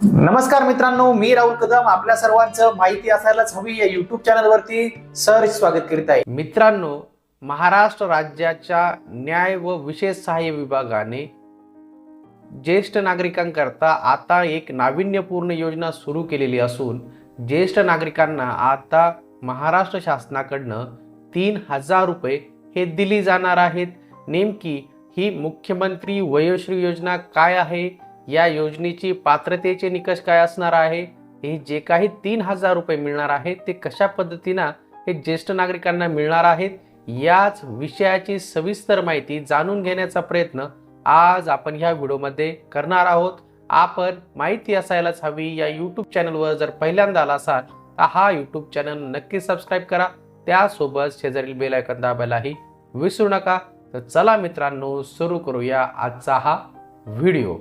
नमस्कार मित्रांनो, मी राहुल कदम आपल्या सर्वांचं माहिती असायलाच हवी या युट्यूब चॅनलवरती सहर्ष स्वागत करीत आहे। मित्रांनो, महाराष्ट्र राज्याच्या न्याय व विशेष सहाय्य विभागाने ज्येष्ठ नागरिकांकरता आता एक नाविन्यपूर्ण योजना सुरू केलेली असून ज्येष्ठ नागरिकांना आता महाराष्ट्र शासनाकडनं 3,000 रुपये हे दिली जाणार आहेत। नेमकी ही मुख्यमंत्री वयोश्री योजना काय आहे, या योजनेची पात्रतेचे निकष काय असणार आहे, हे जे काही 3,000 रुपये मिळणार आहेत ते कशा पद्धतीनं हे ज्येष्ठ नागरिकांना मिळणार आहेत, याच विषयाची सविस्तर माहिती जाणून घेण्याचा प्रयत्न आज आपण ह्या व्हिडिओमध्ये करणार आहोत। आपण माहिती असायलाच हवी या यूट्यूब चॅनलवर जर पहिल्यांदा आला असाल तर हा यूट्यूब चॅनल नक्की सबस्क्राईब करा, त्यासोबत शेजारील बेल आयकॉन दाबायलाही विसरू नका। तर चला मित्रांनो, सुरू करूया आजचा हा व्हिडिओ।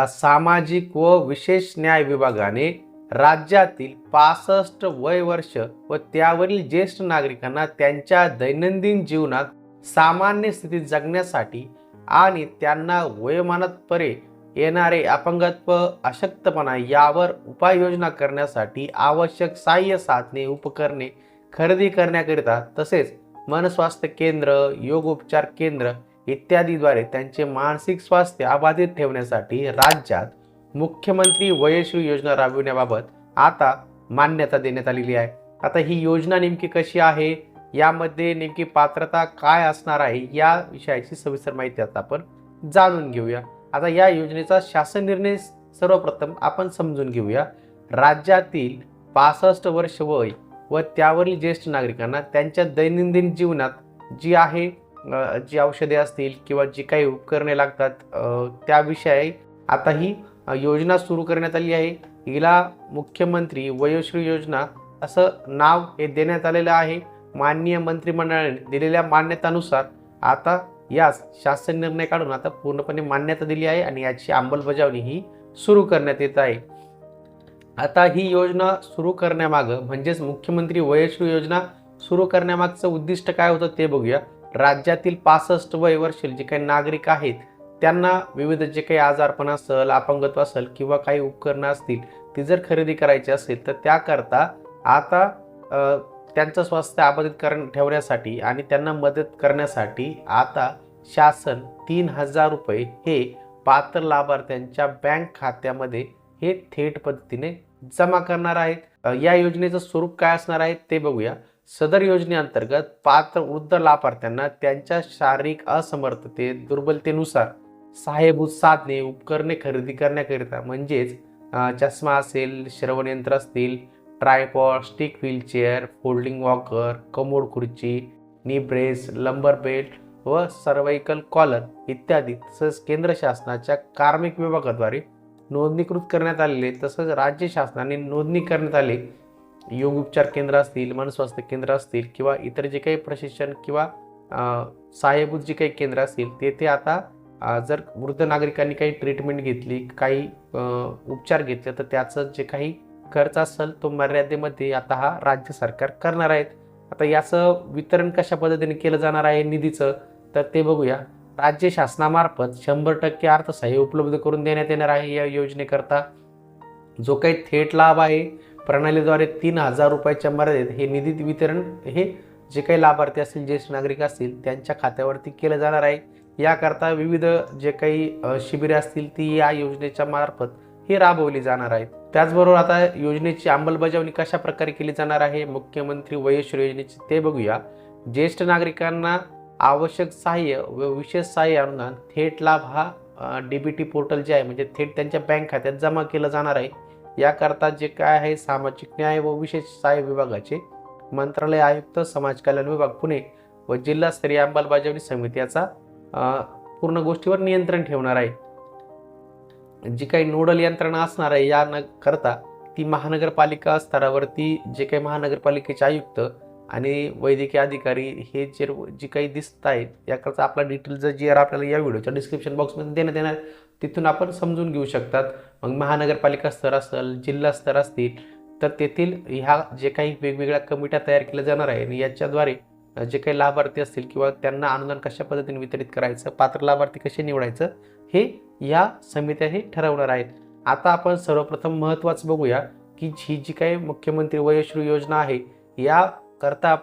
सामाजिक व विशेष न्याय विभागाने राज्यातील 65 वय वर्ष व त्यावरील ज्येष्ठ नागरिकांना त्यांच्या दैनंदिन जीवनात सामान्य स्थितीत जगण्यासाठी आणि त्यांना वयोमानात परे येणारे अपंगत्व, अशक्तपणा यावर उपाययोजना करण्यासाठी आवश्यक सहाय्य साधने, उपकरणे खरेदी करण्याकरिता तसेच मनस्वास्थ्य केंद्र, योगोपचार केंद्र इत्यादीद्वारे त्यांचे मानसिक स्वास्थ्य अबाधित ठेवण्यासाठी राज्यात मुख्यमंत्री वयोश्री योजना राबविण्याबाबत आता मान्यता देण्यात आलेली आहे। आता ही योजना नेमकी कशी आहे, यामध्ये नेमकी पात्रता काय असणार आहे, या विषयाची सविस्तर माहिती आता आपण जाणून घेऊया। आता या योजनेचा शासन निर्णय सर्वप्रथम आपण समजून घेऊया। राज्यातील 65 वर्ष वय व त्यावरील ज्येष्ठ नागरिकांना त्यांच्या दैनंदिन जीवनात जी आहे जी औषधे असतील किंवा जी काही उपकरणे लागतात त्याविषयी आता ही योजना सुरू करण्यात आली आहे। हिला मुख्यमंत्री वयोश्री योजना असं नाव हे देण्यात आलेलं आहे। माननीय मंत्रिमंडळाने दिलेल्या मान्यतानुसार आता यास शासन निर्णय काढून आता पूर्णपणे मान्यता दिली आहे आणि याची अंमलबजावणी ही सुरू करण्यात येत आहे। आता ही योजना सुरू करण्यामागं म्हणजेच मुख्यमंत्री वयोश्री योजना सुरू करण्यामागचं उद्दिष्ट काय होतं ते बघूया। राज्यातील 65 वय वर्षीय जे काही नागरिक आहेत त्यांना विविध जे काही आजारपण असेल, अपंगत्व असेल किंवा काही उपकरणं असतील ती जर खरेदी करायची असेल तर त्याकरता आता त्यांचं स्वास्थ्य अबाधित ठेवण्यासाठी आणि त्यांना मदत करण्यासाठी आता शासन 3,000 रुपये हे पात्र लाभार्थ्यांच्या बँक खात्यामध्ये हे थेट पद्धतीने जमा करणार आहेत। या योजनेचं स्वरूप काय असणार आहे ते बघूया। सदर योजनेअंतर्गत पात्र वृद्ध लाभार्थ्यांना त्यांच्या शारीरिक असमर्थते, दुर्बलतेनुसार सहाय्यभूत साधने, उपकरणे खरेदी करण्याकरिता म्हणजेच चष्मा असेल, श्रवण यंत्र असतील, tripod, stick wheelchair, folding walker, commode खुर्ची, नी ब्रेस, लंबर बेल्ट व सर्वाइकल कॉलर इत्यादी तसंच केंद्र शासनाच्या कार्मिक विभागाद्वारे नोंदणीकृत करण्यात आलेले तसंच राज्य शासनाने नोंदणी करण्यात आले योगोपचार केंद्र असतील, मनस्वास्थ्य केंद्र असतील किंवा इतर जे काही प्रशिक्षण किंवा सहाय्यभूत जे काही केंद्र असतील तेथे आता जर वृद्ध नागरिकांनी काही ट्रीटमेंट घेतली, काही उपचार घेतले तर त्याचं जे काही खर्च असेल तो मर्यादेमध्ये आता हा राज्य सरकार करणार आहेत। आता याचं वितरण कशा पद्धतीने केलं जाणार आहे निधीचं तर ते बघूया। राज्य शासनामार्फत 100% अर्थसहाय्य उपलब्ध करून देण्यात येणार आहे। या योजनेकरता जो काही थेट लाभ आहे प्रणालीद्वारे 3,000 रुपयाच्या मर्यादेत हे निधी वितरण हे जे काही लाभार्थी असतील, ज्येष्ठ नागरिक असतील त्यांच्या खात्यावरती केलं जाणार आहे। याकरता विविध जे काही शिबिरे असतील ती या योजनेच्या मार्फत हे राबवली जाणार आहेत। त्याचबरोबर आता योजनेची अंमलबजावणी कशा प्रकारे केली जाणार आहे मुख्यमंत्री वयोश्री योजनेची ते बघूया। ज्येष्ठ नागरिकांना आवश्यक सहाय्य व विशेष सहाय्य अनुदान थेट लाभ हा DBT पोर्टल जे आहे म्हणजे थेट त्यांच्या बँक खात्यात जमा केलं जाणार आहे। याकरता जे काय आहे सामाजिक न्याय व विशेष सहाय्य विभागाचे मंत्रालय आयुक्त, समाज कल्याण विभाग पुणे व जिल्हास्तरीय अंमलबजावणी समिती याचा पूर्ण गोष्टीवर नियंत्रण ठेवणार आहे। जी काही नोडल यंत्रणा असणार आहे या करता ती महानगरपालिका स्तरावरती जे काही महानगरपालिकेचे आयुक्त आणि वैद्यकीय अधिकारी हे जे काही दिसत आहेत याकरता आपला डिटेलचा जी आर आपल्याला या व्हिडिओच्या डिस्क्रिप्शन बॉक्समध्ये देण्यात येणार, तिथून आपण समजून घेऊ शकतात। मग महानगरपालिका स्तर असेल, जिल्हा स्तर असतील तर तेथील ह्या जे काही वेगवेगळ्या कमिट्या तयार केल्या जाणार आहे आणि याच्याद्वारे जे काही लाभार्थी असतील किंवा त्यांना अनुदान कशा पद्धतीने वितरित करायचं, पात्र लाभार्थी कसे निवडायचं, हे या समित्या हे ठरवणार आहेत. आता आपण सर्वप्रथम महत्त्वाचं बघूया की ही जी काही मुख्यमंत्री वयोश्री योजना आहे, या करता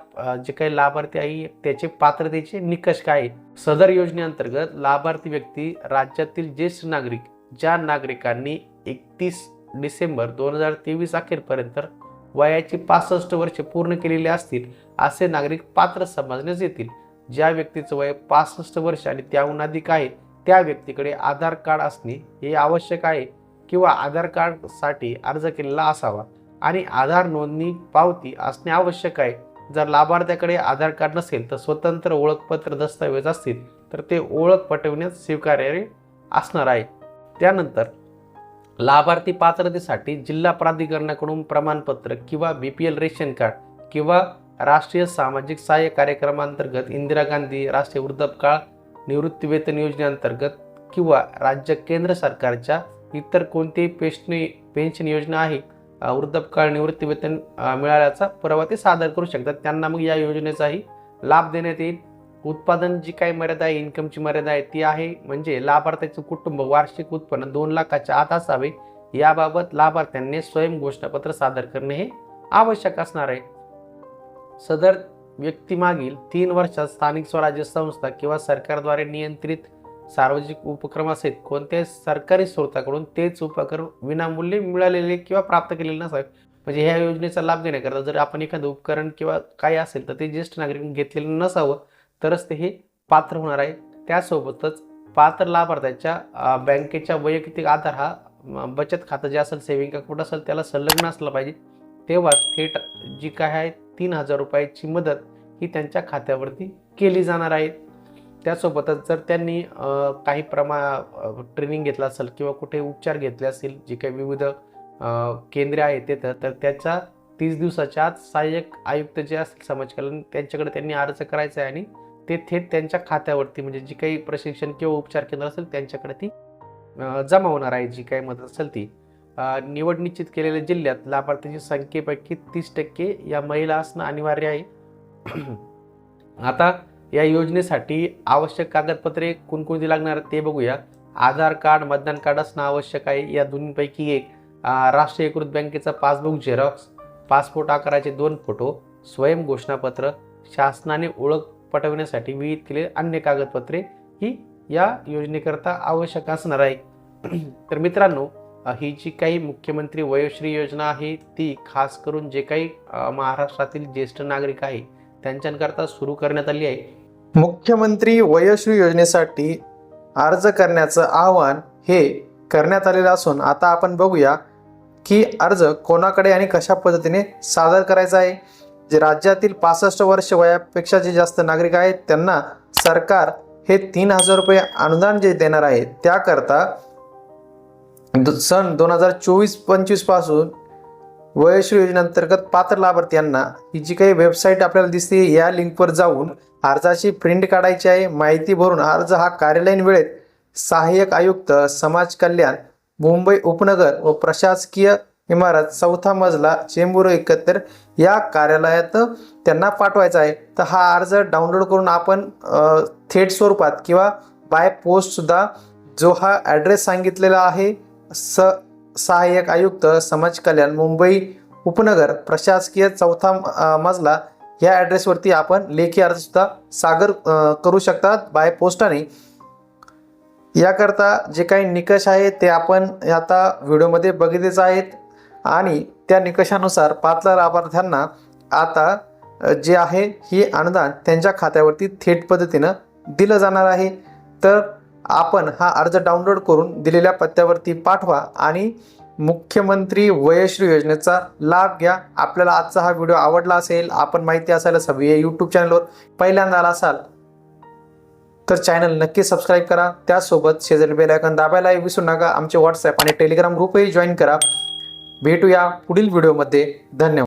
जे काही लाभार्थी आहे त्याचे पात्रतेचे निकष काय आहे. सदर योजनेअंतर्गत लाभार्थी व्यक्ती राज्यातील ज्येष्ठ नागरिक, ज्या नागरिकांनी 31 डिसेंबर 2023 अखेरपर्यंत वयाची 65 वर्षे पूर्ण केलेली असतील असे नागरिक पात्र समजण्यात येतील. ज्या व्यक्तीचं वय 65 वर्ष आणि त्याहून अधिक आहे त्या व्यक्तीकडे आधार कार्ड असणे हे आवश्यक आहे किंवा आधार कार्डसाठी अर्ज केलेला असावा आणि आधार नोंदणी पावती असणे आवश्यक आहे. जर लाभार्थ्याकडे आधार कार्ड नसेल तर स्वतंत्र ओळखपत्र दस्तऐवज असतील तर ते ओळख पटविण्यास स्वीकार्य असणार आहे. त्यानंतर लाभार्थी पात्रतेसाठी जिल्हा प्राधिकरणाकडून प्रमाणपत्र किंवा BPL रेशन कार्ड किंवा राष्ट्रीय सामाजिक सहाय्य कार्यक्रमांतर्गत इंदिरा गांधी राष्ट्रीय वृद्धापकाळ निवृत्तीवेतन योजनेअंतर्गत किंवा राज्य केंद्र सरकारच्या इतर कोणतीही पेन्शन योजना आहे वृद्धापकाळ निवृत्तीवेतन मिळाल्याचा पुरावा ते सादर करू शकतात. त्यांना मग या योजनेचाही लाभ देण्यात येईल. उत्पादन जी काही मर्यादा आहे, इन्कमची मर्यादा आहे ती आहे म्हणजे लाभार्थ्याचे कुटुंब वार्षिक उत्पन्न 2 लाखाच्या आत असावे. याबाबत लाभार्थ्यांनी स्वयं घोषणापत्र सादर करणे हे आवश्यक असणार आहे. सदर व्यक्ती मागील 3 वर्षात स्थानिक स्वराज्य संस्था किंवा सरकारद्वारे नियंत्रित सार्वजनिक उपक्रमासहित कोणत्याही सरकारी स्रोताकडून तेच उपक्रम विनामूल्य मिळालेले किंवा प्राप्त केलेले नसावे. म्हणजे ह्या योजनेचा लाभ घेण्याकरता जर आपण एखादं उपकरण किंवा काही असेल तर ते ज्येष्ठ नागरिकांनी घेतलेलं नसावं तरच ते हे पात्र होणार आहे. त्यासोबतच पात्र लाभार्थ्याच्या बँकेच्या वैयक्तिक आधार हा बचत खातं जे असेल, सेव्हिंग अकाउंट असेल त्याला संलग्न असलं पाहिजे. तेव्हाच थेट जी काय आहे 3,000 रुपयाची मदत ही त्यांच्या खात्यावरती केली जाणार आहे. त्यासोबतच जर त्यांनी काही ट्रेनिंग घेतलं असेल किंवा कुठे उपचार घेतले असतील, जे काही विविध केंद्रे आहेत तिथं, तर त्याच्या 30 दिवसाच्या आत सहाय्यक आयुक्त जे असतील समाज कल्याण त्यांच्याकडे त्यांनी अर्ज करायचा आहे आणि ते थेट त्यांच्या खात्यावरती म्हणजे जी काही प्रशिक्षण किंवा उपचार केंद्र असेल त्यांच्याकडे ती जमा होणार आहे. जी काही मदत असेल ती निवड निश्चित केलेल्या जिल्ह्यात लाभार्थ्यांची संख्येपैकी 30% या महिला असणं अनिवार्य आहे. आता या योजनेसाठी आवश्यक कागदपत्रे कोणकोणती लागणार ते बघूया. आधार कार्ड, मतदान कार्ड असणं आवश्यक आहे. या दोन्हीपैकी एक राष्ट्रीयकृत बँकेचा पासबुक झेरॉक्स, पासपोर्ट आकाराचे 2 फोटो, स्वयं घोषणापत्र, शासनाने ओळख पटविण्यासाठी विहित केलेले अन्य कागदपत्रे ही या योजनेकरता आवश्यक असणार आहे. तर मित्रांनो, ही जी काही मुख्यमंत्री वयोश्री योजना आहे ती खास करून जे काही महाराष्ट्रातील ज्येष्ठ नागरिक आहे त्यांच्याकरता सुरू करण्यात आली आहे. मुख्यमंत्री वयोश्री योजनेसाठी अर्ज करण्याचं आवाहन हे करण्यात आलेलं असून आता आपण बघूया की अर्ज कोणाकडे आणि कशा पद्धतीने सादर करायचा आहे. जे राज्यातील 65 वर्ष वयापेक्षा जे जास्त नागरिक आहेत त्यांना सरकार हे 3,000 रुपये अनुदान जे देणार आहे त्याकरता सन 2024-25 पासून वयोश्री योजनेअंतर्गत पात्र लाभार्थ्यांना ही जी काही वेबसाईट आपल्याला दिसते या लिंकवर जाऊन अर्जाची प्रिंट काढायची आहे. माहिती भरून अर्ज हा कार्यालयीन वेळेत सहाय्यक आयुक्त समाज कल्याण मुंबई उपनगर व प्रशासकीय इमारत 4था मजला चेंबूर 71 या कार्यालयात त्यांना पाठवायचा आहे. तर हा अर्ज डाउनलोड करून आपण थेट स्वरूपात किंवा बाय पोस्ट सुद्धा जो हा ॲड्रेस सांगितलेला आहे सहाय्यक आयुक्त समाज कल्याण मुंबई उपनगर प्रशासकीय 4था मजला या ॲड्रेसवरती आपण लेखी अर्ज सुद्धा सादर करू शकतात बाय पोस्टाने. याकरता जे काही निकष आहे ते आपण आता व्हिडिओमध्ये बघितलेच आहेत आणि त्या निकषानुसार पात्र लाभार्थ्यांना आता जे आहे ही अनुदान त्यांच्या खात्यावरती थेट पद्धतीनं दिलं जाणार आहे. तर आपण हा अर्ज डाउनलोड करून दिलेल्या पत्त्यावरती पाठवा आणि मुख्यमंत्री वयोश्री योजनेचा लाभ घ्या. आपल्याला आजचा हा व्हिडिओ आवडला असेल, आपण माहिती असायलाच हवी आहे, यूट्यूब चॅनलवर पहिल्यांदा आला असाल तर चॅनल नक्की सबस्क्राईब करा. त्यासोबत शेजारी बेल आयकॉन दाबायला विसरू नका. आमचे व्हॉट्सॲप आणि टेलिग्राम ग्रुपही जॉईन करा. भेटूया पुढील व्हिडिओमध्ये. धन्यवाद.